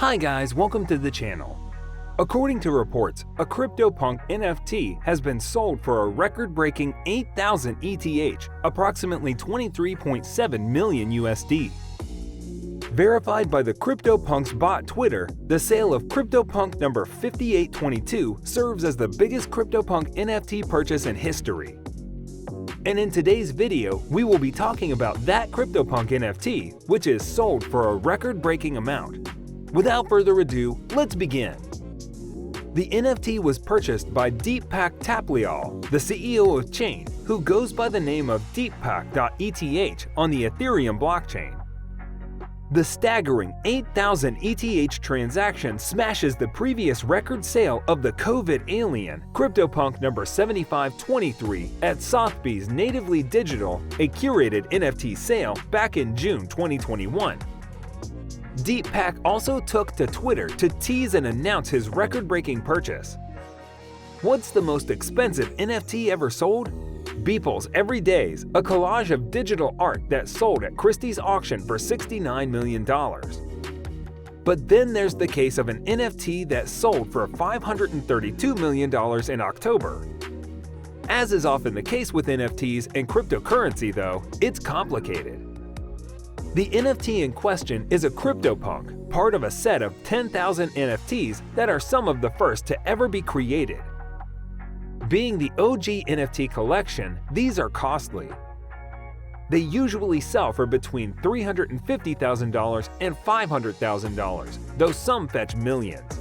Hi guys, welcome to the channel. According to reports, a CryptoPunk NFT has been sold for a record-breaking 8,000 ETH, approximately 23.7 million USD. Verified by the CryptoPunk's bot Twitter, the sale of CryptoPunk number 5822 serves as the biggest CryptoPunk NFT purchase in history. And in today's video, we will be talking about that CryptoPunk NFT, which is sold for a record-breaking amount. Without further ado, let's begin. The NFT was purchased by Deepak Taplial, the CEO of Chain, who goes by the name of Deepak.eth on the Ethereum blockchain. The staggering 8,000 ETH transaction smashes the previous record sale of the COVID alien, CryptoPunk number 7523, at Sotheby's Natively Digital, a curated NFT sale back in June 2021. Deepak also took to Twitter to tease and announce his record-breaking purchase. What's the most expensive NFT ever sold? Beeple's Everydays, a collage of digital art that sold at Christie's auction for $69 million. But then there's the case of an NFT that sold for $532 million in October. As is often the case with NFTs and cryptocurrency though, it's complicated. The NFT in question is a CryptoPunk, part of a set of 10,000 NFTs that are some of the first to ever be created. Being the OG NFT collection, these are costly. They usually sell for between $350,000 and $500,000, though some fetch millions.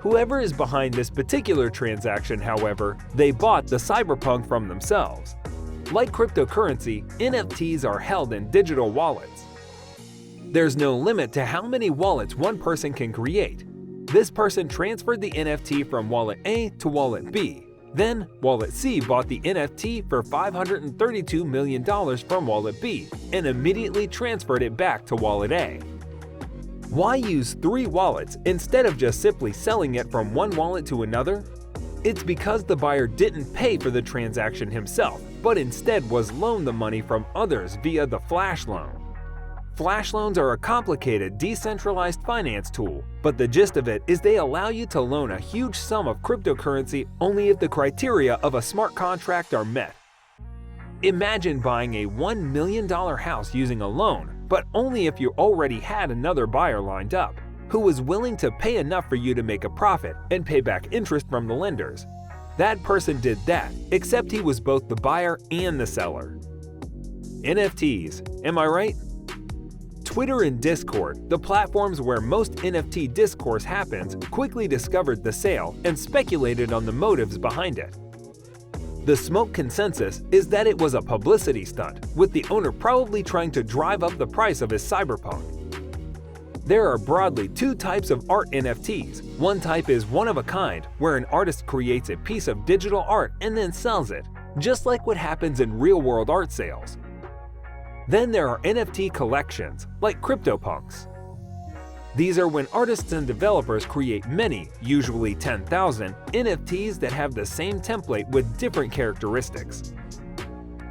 Whoever is behind this particular transaction, however, they bought the cyberpunk from themselves. Like cryptocurrency, NFTs are held in digital wallets. There's no limit to how many wallets one person can create. This person transferred the NFT from wallet A to wallet B. Then, wallet C bought the NFT for $532 million from wallet B and immediately transferred it back to wallet A. Why use 3 wallets instead of just simply selling it from one wallet to another? It's because the buyer didn't pay for the transaction himself, but instead was loaned the money from others via the flash loan. Flash loans are a complicated, decentralized finance tool, but the gist of it is they allow you to loan a huge sum of cryptocurrency only if the criteria of a smart contract are met. Imagine buying a $1 million house using a loan, but only if you already had another buyer lined up, who was willing to pay enough for you to make a profit and pay back interest from the lenders. That person did that, except he was both the buyer and the seller. NFTs, am I right? Twitter and Discord, the platforms where most NFT discourse happens, quickly discovered the sale and speculated on the motives behind it. The smoke consensus is that it was a publicity stunt, with the owner probably trying to drive up the price of his cyberpunk. There are broadly 2 types of art NFTs. One type is one-of-a-kind, where an artist creates a piece of digital art and then sells it, just like what happens in real-world art sales. Then there are NFT collections, like CryptoPunks. These are when artists and developers create many, usually 10,000, NFTs that have the same template with different characteristics.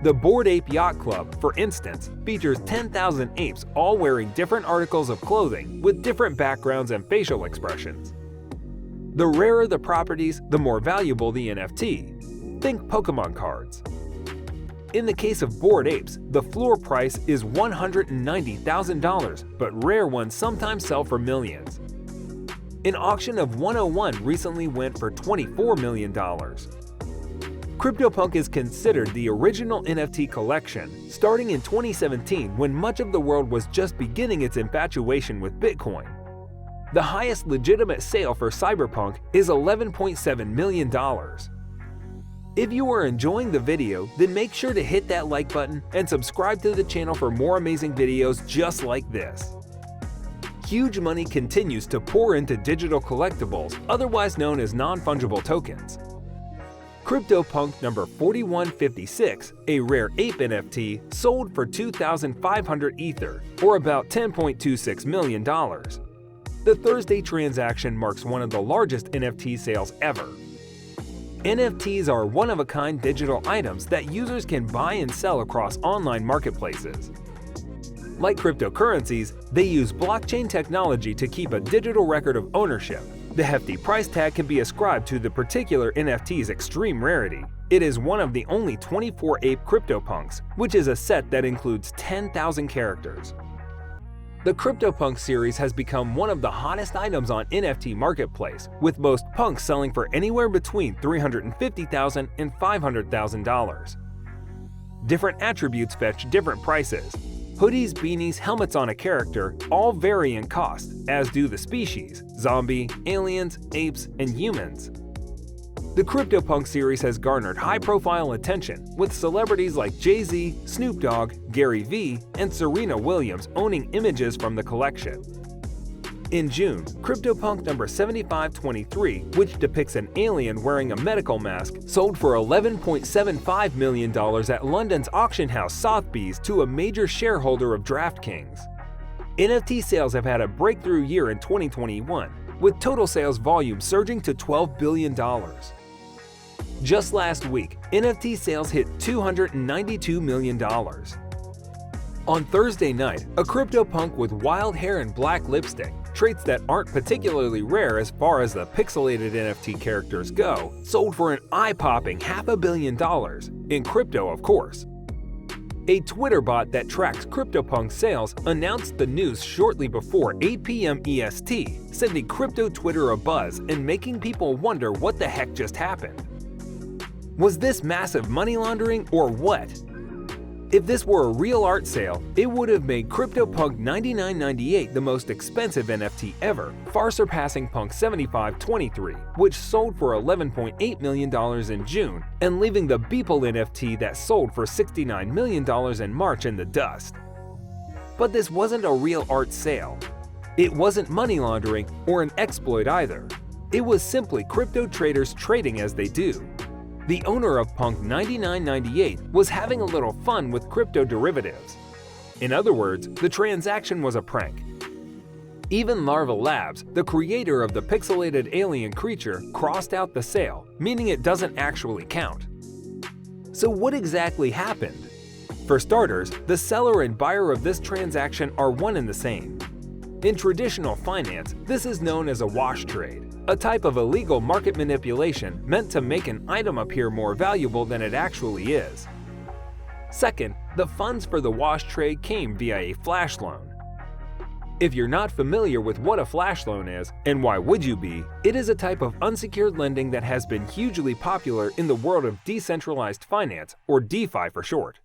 The Bored Ape Yacht Club, for instance, features 10,000 apes all wearing different articles of clothing with different backgrounds and facial expressions. The rarer the properties, the more valuable the NFT. Think Pokemon cards. In the case of Bored Apes, the floor price is $190,000, but rare ones sometimes sell for millions. An auction of 101 recently went for $24 million. CryptoPunk is considered the original NFT collection, starting in 2017 when much of the world was just beginning its infatuation with Bitcoin. The highest legitimate sale for cyberpunk is $11.7 million. If you are enjoying the video, then make sure to hit that like button and subscribe to the channel for more amazing videos just like this. Huge money continues to pour into digital collectibles, otherwise known as non-fungible tokens. CryptoPunk number 4156, a rare ape NFT, sold for 2,500 Ether, or about $10.26 million. The Thursday transaction marks one of the largest NFT sales ever. NFTs are one-of-a-kind digital items that users can buy and sell across online marketplaces. Like cryptocurrencies, they use blockchain technology to keep a digital record of ownership. The hefty price tag can be ascribed to the particular NFT's extreme rarity. It is one of the only 24 ape CryptoPunks, which is a set that includes 10,000 characters. The CryptoPunk series has become one of the hottest items on NFT Marketplace, with most punks selling for anywhere between $350,000 and $500,000. Different attributes fetch different prices. Hoodies, beanies, helmets on a character all vary in cost, as do the species: zombie, aliens, apes, and humans. The CryptoPunk series has garnered high-profile attention, with celebrities like Jay-Z, Snoop Dogg, Gary Vee, and Serena Williams owning images from the collection. In June, CryptoPunk number 7523, which depicts an alien wearing a medical mask, sold for $11.75 million at London's auction house Sotheby's to a major shareholder of DraftKings. NFT sales have had a breakthrough year in 2021, with total sales volume surging to $12 billion. Just last week, NFT sales hit $292 million. On Thursday night, a CryptoPunk with wild hair and black lipstick, traits that aren't particularly rare as far as the pixelated NFT characters go, sold for an eye-popping $500 million, in crypto of course. A Twitter bot that tracks CryptoPunk sales announced the news shortly before 8 p.m. EST, sending crypto Twitter a buzz and making people wonder what the heck just happened. Was this massive money laundering or what? If this were a real art sale, it would have made CryptoPunk 9998 the most expensive NFT ever, far surpassing Punk 7523, which sold for $11.8 million in June, and leaving the Beeple NFT that sold for $69 million in March in the dust. But this wasn't a real art sale. It wasn't money laundering or an exploit either. It was simply crypto traders trading as they do. The owner of Punk 9998 was having a little fun with crypto derivatives. In other words, the transaction was a prank. Even Larva Labs, the creator of the pixelated alien creature, crossed out the sale, meaning it doesn't actually count. So what exactly happened? For starters, the seller and buyer of this transaction are one and the same. In traditional finance, this is known as a wash trade, a type of illegal market manipulation meant to make an item appear more valuable than it actually is. Second, the funds for the wash trade came via a flash loan. If you're not familiar with what a flash loan is, and why would you be, it is a type of unsecured lending that has been hugely popular in the world of decentralized finance, or DeFi for short.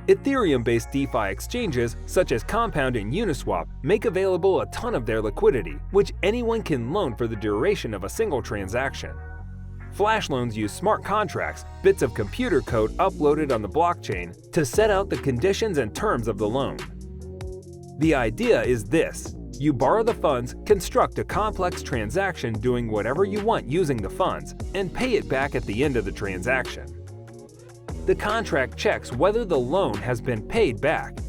Ethereum-based DeFi exchanges such as Compound and Uniswap make available a ton of their liquidity, which anyone can loan for the duration of a single transaction. Flash loans use smart contracts, bits of computer code uploaded on the blockchain, to set out the conditions and terms of the loan. The idea is this: you borrow the funds, construct a complex transaction doing whatever you want using the funds, and pay it back at the end of the transaction. The contract checks whether the loan has been paid back.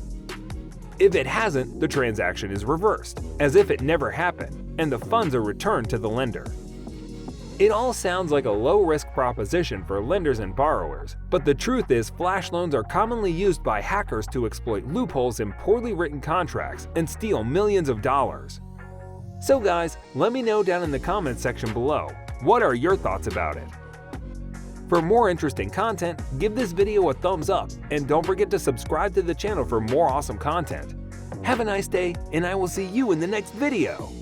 If it hasn't, the transaction is reversed, as if it never happened, and the funds are returned to the lender. It all sounds like a low-risk proposition for lenders and borrowers, but the truth is flash loans are commonly used by hackers to exploit loopholes in poorly written contracts and steal millions of dollars. So guys, let me know down in the comments section below, what are your thoughts about it? For more interesting content, give this video a thumbs up, and don't forget to subscribe to the channel for more awesome content. Have a nice day, and I will see you in the next video!